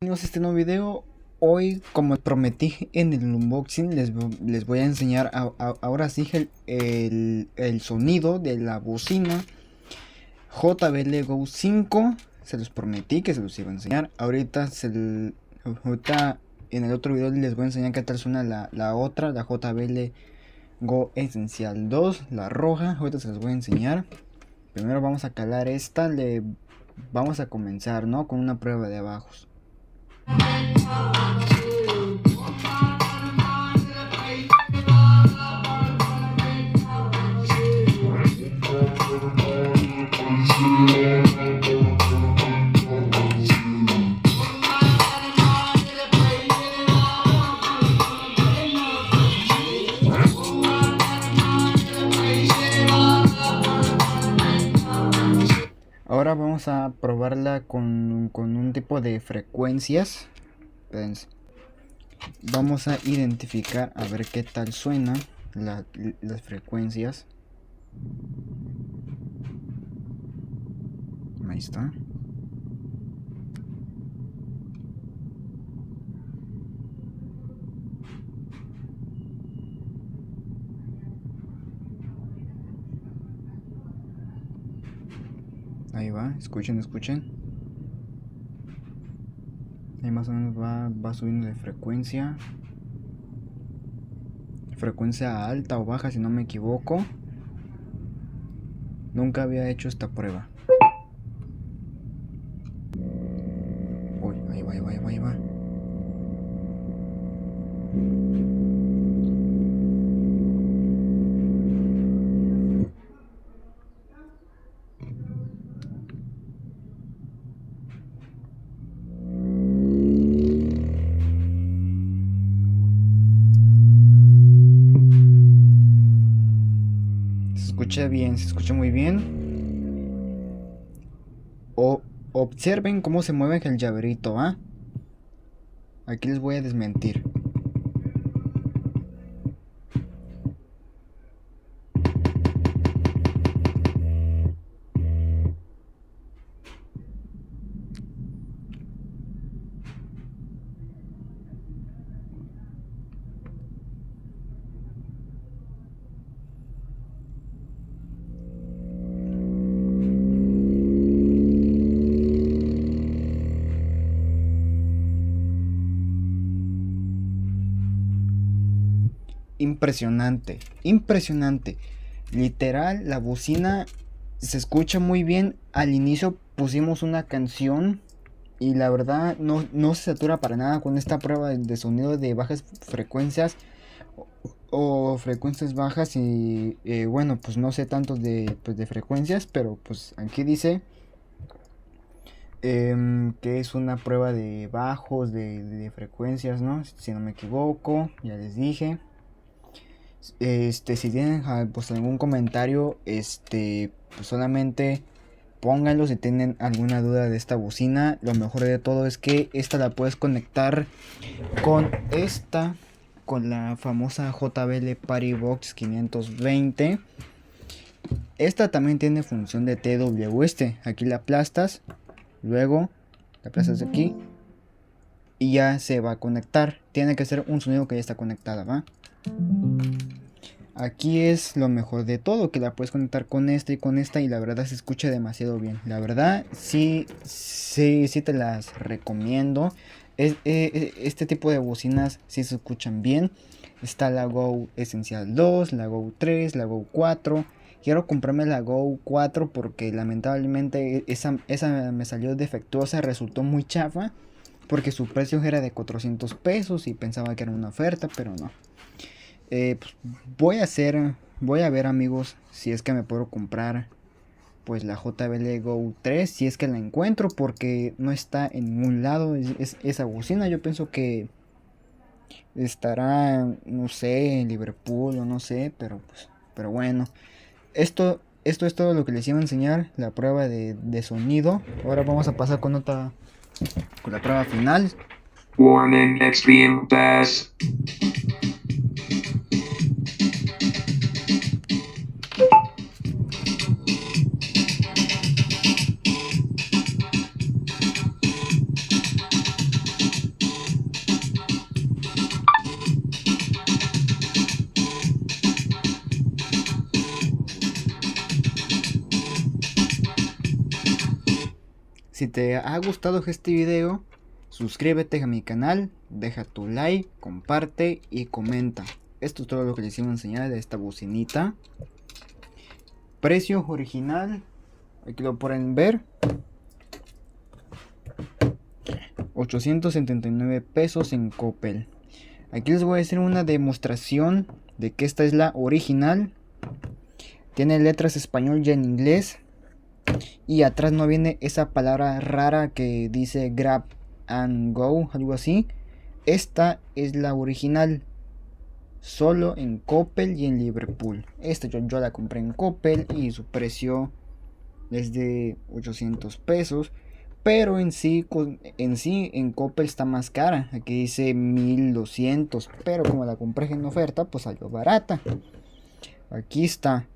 Bienvenidos a este nuevo video. Hoy, como prometí en el unboxing, les voy a enseñar ahora sí el sonido de la bocina JBL Go 5. Se los prometí que se los iba a enseñar. Ahorita en el otro video les voy a enseñar qué tal suena la otra, la JBL Go Essential 2, la roja. Ahorita se los voy a enseñar. Primero vamos a calar esta. Vamos a comenzar, ¿no?, con una prueba de bajos. Ahora vamos a probarla con un tipo de frecuencias. Vamos a identificar a ver qué tal suena las frecuencias. Ahí está. Ahí va, escuchen. Ahí más o menos va subiendo de frecuencia. Frecuencia alta o baja, si no me equivoco. Nunca había hecho esta prueba. Uy, ahí va. Se escucha muy bien. Observen cómo se mueve el llaverito, ¿ah? Aquí les voy a desmentir. Impresionante. Literal, la bocina se escucha muy bien. Al inicio pusimos una canción y la verdad no se satura para nada con esta prueba de sonido de bajas frecuencias o frecuencias bajas. Y bueno, pues no sé tanto de frecuencias, pero pues aquí dice que es una prueba de bajos, de frecuencias, ¿no? Si no me equivoco, ya les dije. Si tienen pues algún comentario, pues solamente pónganlo si tienen alguna duda de esta bocina. Lo mejor de todo es que esta la puedes conectar con la famosa JBL Party Box 520. Esta también tiene función de TWS. Aquí la aplastas, luego la aplastas aquí y ya se va a conectar. Tiene que ser un sonido que ya está conectada, ¿va? Aquí es lo mejor de todo, que la puedes conectar con esta y la verdad se escucha demasiado bien. La verdad sí te las recomiendo. Este tipo de bocinas sí se escuchan bien. Está la Go Essential 2, la Go 3, la Go 4. Quiero comprarme la Go 4 porque lamentablemente esa me salió defectuosa, resultó muy chafa. Porque su precio era de 400 pesos y pensaba que era una oferta, pero no. Pues voy a ver, amigos, si es que me puedo comprar pues la JBL Go 3, si es que la encuentro, porque no está en ningún lado esa bocina. Yo pienso que estará, no sé, en Liverpool o no sé, pero bueno, esto es todo lo que les iba a enseñar, la prueba de sonido. Ahora vamos a pasar con la prueba final. Warning, extreme bass. te ha gustado este video, suscríbete a mi canal, deja tu like, comparte y comenta. Esto es todo lo que les iba a enseñar de esta bocinita. Precio original, aquí lo pueden ver, 879 pesos en Coppel. Aquí les voy a hacer una demostración de que esta es la original. Tiene letras español y en inglés. Y atrás no viene esa palabra rara que dice grab and go, algo así. Esta es la original, solo en Coppel y en Liverpool. Esta yo la compré en Coppel y su precio es de 800 pesos. Pero en sí en Coppel está más cara. Aquí dice 1200. Pero como la compré en oferta, pues salió barata. Aquí está.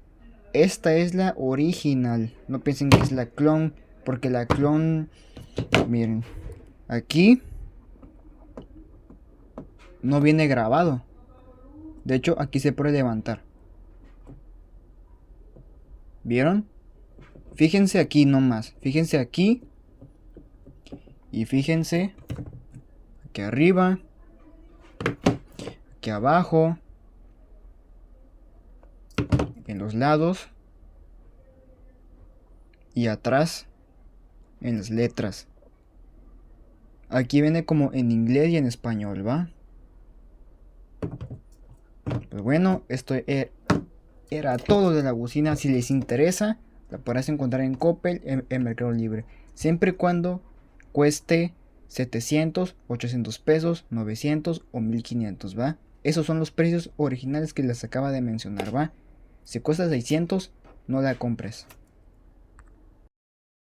Esta es la original. No piensen que es la clon, porque la clon, miren, aquí no viene grabado. De hecho, aquí se puede levantar. ¿Vieron? Fíjense aquí nomás. Fíjense aquí. Y fíjense aquí arriba, aquí abajo, en los lados y atrás en las letras. Aquí viene como en inglés y en español, ¿va? Pues bueno, esto era todo de la bocina. Si les interesa, la podrás encontrar en Coppel, en Mercado Libre, siempre y cuando cueste 700, 800 pesos, 900 o 1500, ¿va? Esos son los precios originales que les acaba de mencionar, ¿va? Si cuesta 600, no la compres.